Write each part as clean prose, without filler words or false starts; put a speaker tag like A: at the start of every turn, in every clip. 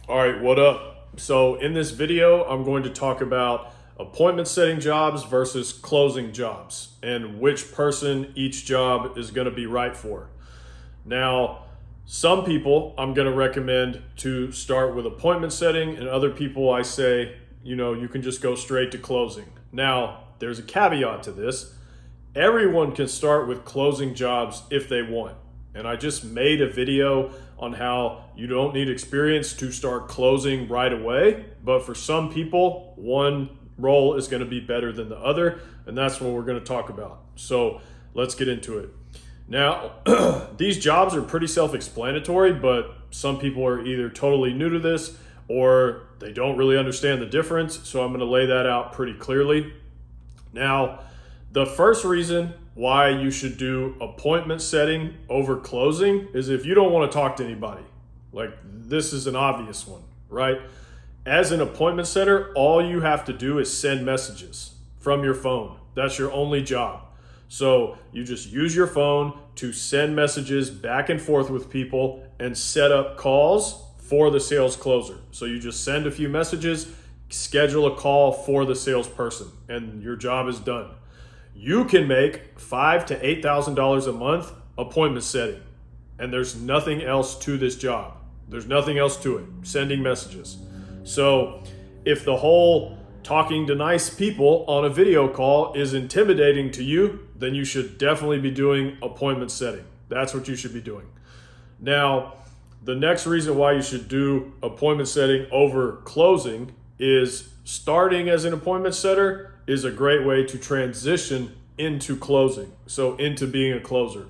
A: All right, what up? So in this video, I'm going to talk about appointment setting jobs versus closing jobs and which person each job is going to be right for. Now, some people I'm going to recommend to start with appointment setting, and other people I say, you can just go straight to closing. Now, there's a caveat to this. Everyone can start with closing jobs if they want. And I just made a video on how you don't need experience to start closing right away. But for some people, one role is going to be better than the other. And that's what we're going to talk about. So let's get into it. Now, these jobs are pretty self-explanatory, but some people are either totally new to this or they don't really understand the difference. So I'm going to lay that out pretty clearly. Now, the first reason why you should do appointment setting over closing is if you don't want to talk to anybody. Like, this is an obvious one, right? As an appointment setter, all you have to do is send messages from your phone. That's your only job. So you just use your phone to send messages back and forth with people and set up calls for the sales closer. So you just send a few messages, schedule a call for the salesperson, and your job is done. You can make $5,000 to $8,000 a month appointment setting, and there's nothing else to this job. There's nothing else to it, sending messages. So if the whole talking to nice people on a video call is intimidating to you, then you should definitely be doing appointment setting. That's what you should be doing. Now, the next reason why you should do appointment setting over closing is starting as an appointment setter is a great way to transition into closing, so into being a closer.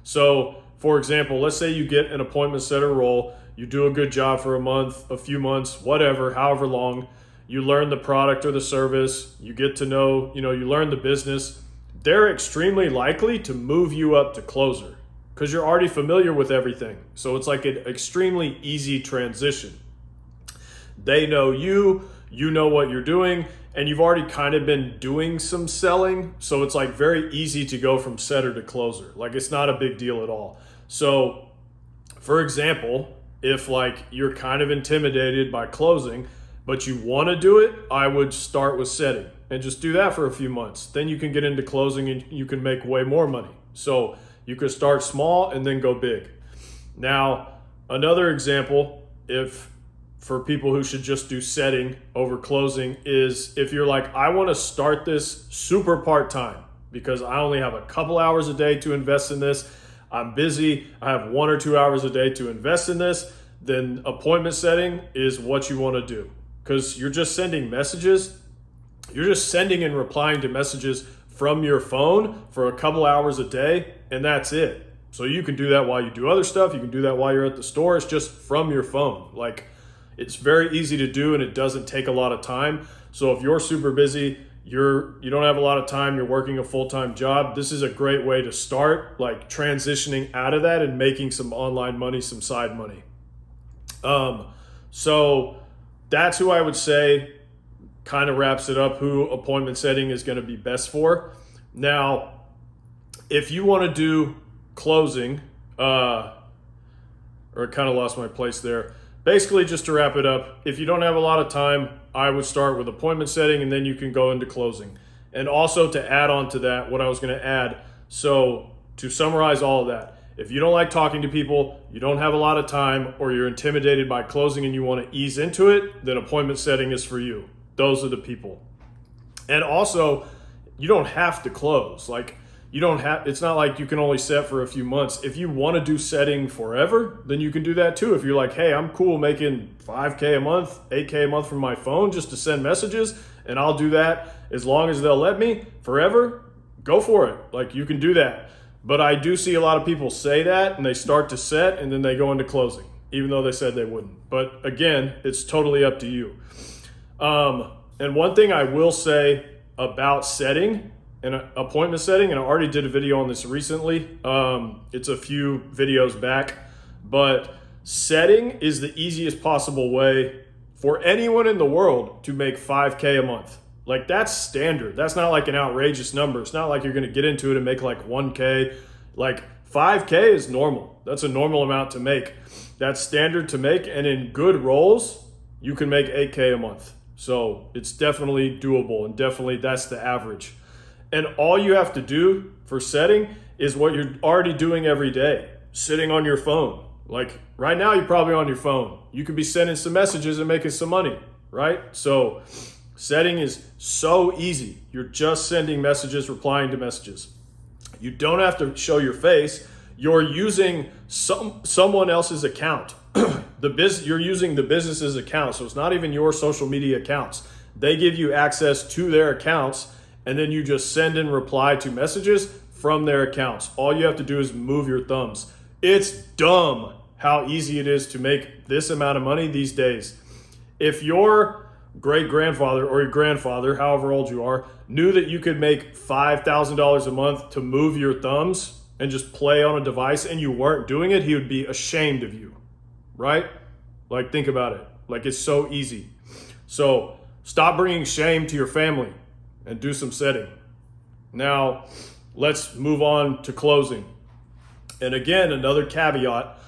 A: So, for example, let's say you get an appointment setter role, you do a good job for a month, a few months, whatever, however long, you learn the product or the service, you get to know, you learn the business. They're extremely likely to move you up to closer because you're already familiar with everything. So it's like an extremely easy transition. They know you know what you're doing, and you've already kind of been doing some selling. So it's like very easy to go from setter to closer. Like, it's not a big deal at all. So for example, if like you're kind of intimidated by closing, but you want to do it, I would start with setting and just do that for a few months. Then you can get into closing and you can make way more money. So you could start small and then go big. Now, another example, for people who should just do setting over closing, is if you're like, I want to start this super part-time because I only have a couple hours a day to invest in this. I'm busy. I have 1 or 2 hours a day to invest in this. Then appointment setting is what you want to do because you're just sending messages. You're just sending and replying to messages from your phone for a couple hours a day, and that's it. So you can do that while you do other stuff. You can do that while you're at the store. It's just from your phone. Like, it's very easy to do and it doesn't take a lot of time. So if you're super busy, you don't have a lot of time, you're working a full-time job, this is a great way to start like transitioning out of that and making some online money, some side money. So that's who I would say kind of wraps it up, who appointment setting is going to be best for. Now, if you want to do closing, or I kind of lost my place there. Basically, just to wrap it up, if you don't have a lot of time, I would start with appointment setting and then you can go into closing. And also to add on to that, what I was going to add, so to summarize all of that, if you don't like talking to people, you don't have a lot of time, or you're intimidated by closing and you want to ease into it, then appointment setting is for you. Those are the people. And also, you don't have to close. Like, it's not like you can only set for a few months. If you want to do setting forever, then you can do that too. If you're like, hey, I'm cool making $5K a month, $8K a month from my phone just to send messages, and I'll do that as long as they'll let me forever, go for it. Like, you can do that. But I do see a lot of people say that and they start to set and then they go into closing, even though they said they wouldn't. But again, it's totally up to you. And one thing I will say about setting, an appointment setting, and I already did a video on this recently. It's a few videos back, but setting is the easiest possible way for anyone in the world to make $5K a month. Like, that's standard. That's not like an outrageous number. It's not like you're going to get into it and make like $1K. Like, $5K is normal. That's a normal amount to make. That's standard to make. And in good roles, you can make 8K a month. So it's definitely doable, and definitely that's the average. And all you have to do for setting is what you're already doing every day, sitting on your phone. Like right now, you're probably on your phone. You could be sending some messages and making some money, right? So setting is so easy. You're just sending messages, replying to messages. You don't have to show your face. You're using someone else's account. You're using the business's account, so it's not even your social media accounts. They give you access to their accounts, and then you just send and reply to messages from their accounts. All you have to do is move your thumbs. It's dumb how easy it is to make this amount of money these days. If your great-grandfather or your grandfather, however old you are, knew that you could make $5,000 a month to move your thumbs and just play on a device and you weren't doing it, he would be ashamed of you, right? Like, think about it. Like, it's so easy. So stop bringing shame to your family and do some setting. Now, let's move on to closing. And again, another caveat,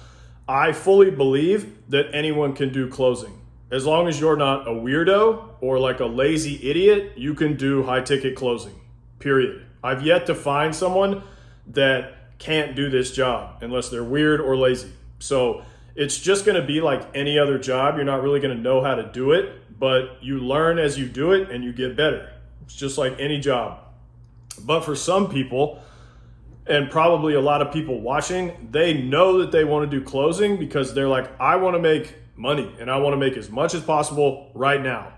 A: I fully believe that anyone can do closing. As long as you're not a weirdo or like a lazy idiot, you can do high ticket closing, period. I've yet to find someone that can't do this job unless they're weird or lazy. So it's just gonna be like any other job. You're not really gonna know how to do it, but you learn as you do it and you get better. It's just like any job. But for some people, and probably a lot of people watching, they know that they want to do closing because they're like, I want to make money and I want to make as much as possible right now.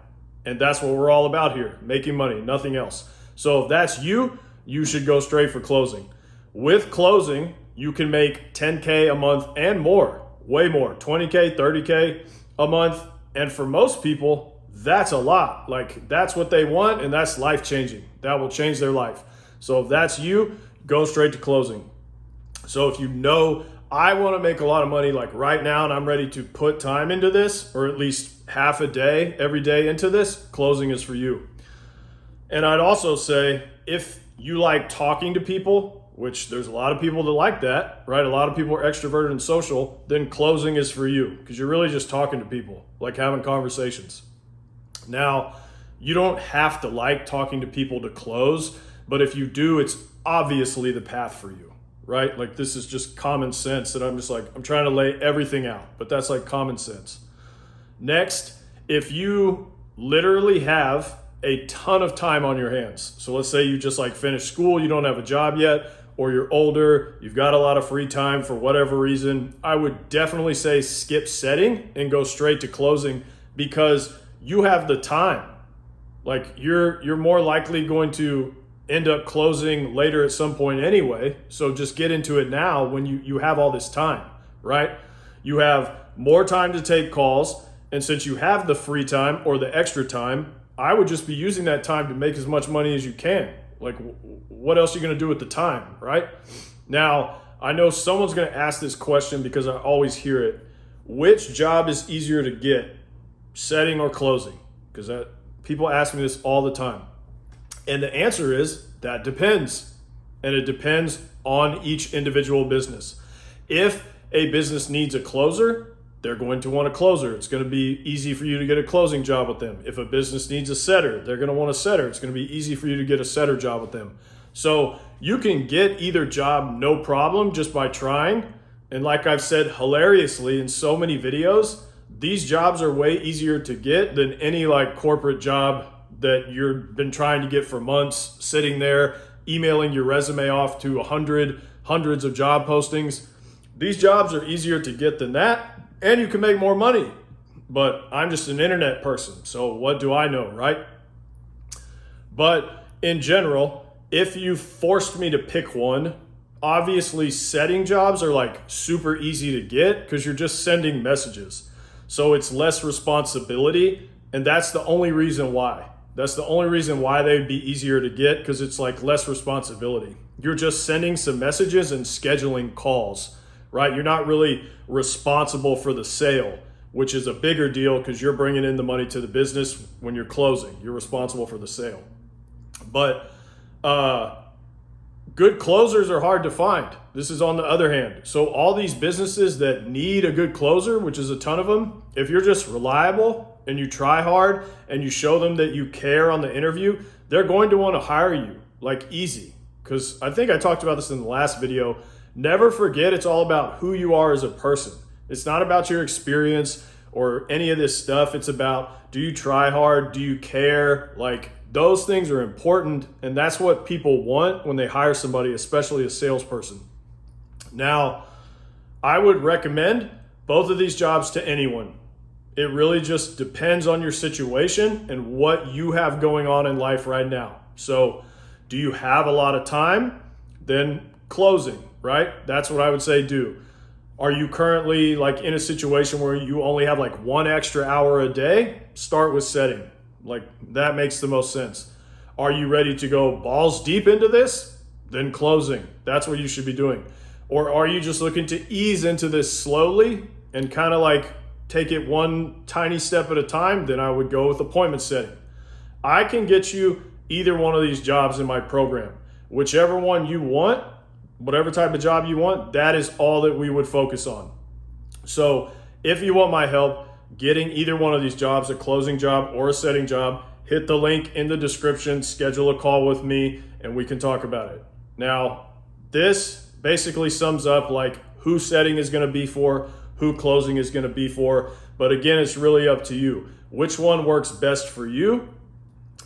A: And that's what we're all about here, making money, nothing else. So if that's you, you should go straight for closing. With closing, you can make 10K a month and more, way more, 20K, 30K a month. And for most people, that's a lot. Like, that's what they want, and that's life-changing. That will change their life. So if that's you, go straight to closing. So if you know, I want to make a lot of money like right now and I'm ready to put time into this, or at least half a day, every day into this, closing is for you. And I'd also say, if you like talking to people, which there's a lot of people that like that, right? A lot of people are extroverted and social, then closing is for you because you're really just talking to people, like having conversations. Now, you don't have to like talking to people to close, but if you do, it's obviously the path for you, right? Like, this is just common sense that I'm trying to lay everything out, but that's like common sense. Next, if you literally have a ton of time on your hands, so let's say you just like finished school, you don't have a job yet, or you're older, you've got a lot of free time for whatever reason, I would definitely say skip setting and go straight to closing because you have the time. Like, you're more likely going to end up closing later at some point anyway. So just get into it now when you have all this time, right? You have more time to take calls. And since you have the free time or the extra time, I would just be using that time to make as much money as you can. Like, what else are you going to do with the time, right? Now, I know someone's going to ask this question because I always hear it. Which job is easier to get, setting or closing? Because people ask me this all the time. And the answer is that depends. And it depends on each individual business. If a business needs a closer, they're going to want a closer. It's going to be easy for you to get a closing job with them. If a business needs a setter, they're going to want a setter. It's going to be easy for you to get a setter job with them. So you can get either job no problem just by trying. And like I've said hilariously in so many videos, these jobs are way easier to get than any like corporate job that you've been trying to get for months, sitting there, emailing your resume off to hundreds of job postings. These jobs are easier to get than that, and you can make more money. But I'm just an internet person, so what do I know, right? But in general, if you forced me to pick one, obviously setting jobs are like super easy to get because you're just sending messages. So it's less responsibility, and that's the only reason why. That's the only reason why they'd be easier to get, because it's like less responsibility. You're just sending some messages and scheduling calls, right? You're not really responsible for the sale, which is a bigger deal because you're bringing in the money to the business when you're closing. You're responsible for the sale. But good closers are hard to find. This is on the other hand. So all these businesses that need a good closer, which is a ton of them, if you're just reliable and you try hard and you show them that you care on the interview, they're going to want to hire you like easy. Because I think I talked about this in the last video. Never forget it's all about who you are as a person. It's not about your experience or any of this stuff. It's about, do you try hard? Do you care? Like, those things are important, and that's what people want when they hire somebody, especially a salesperson. Now, I would recommend both of these jobs to anyone. It really just depends on your situation and what you have going on in life right now. So, do you have a lot of time? Then closing, right? That's what I would say do. Are you currently like in a situation where you only have like 1 extra hour a day? Start with setting. Like, that makes the most sense. Are you ready to go balls deep into this? Then closing. That's what you should be doing. Or are you just looking to ease into this slowly and kind of like take it one tiny step at a time? Then I would go with appointment setting. I can get you either one of these jobs in my program. Whichever one you want, whatever type of job you want, that is all that we would focus on. So if you want my help getting either one of these jobs, a closing job or a setting job, hit the link in the description, schedule a call with me, and we can talk about it. Now, this basically sums up like who setting is going to be for, who closing is going to be for. But again, it's really up to you. Which one works best for you?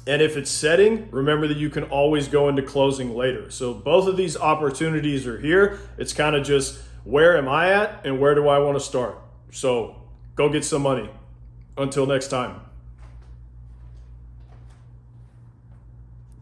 A: And if it's setting, remember that you can always go into closing later. So both of these opportunities are here. It's kind of just, where am I at and where do I want to start? So go get some money. Until next time.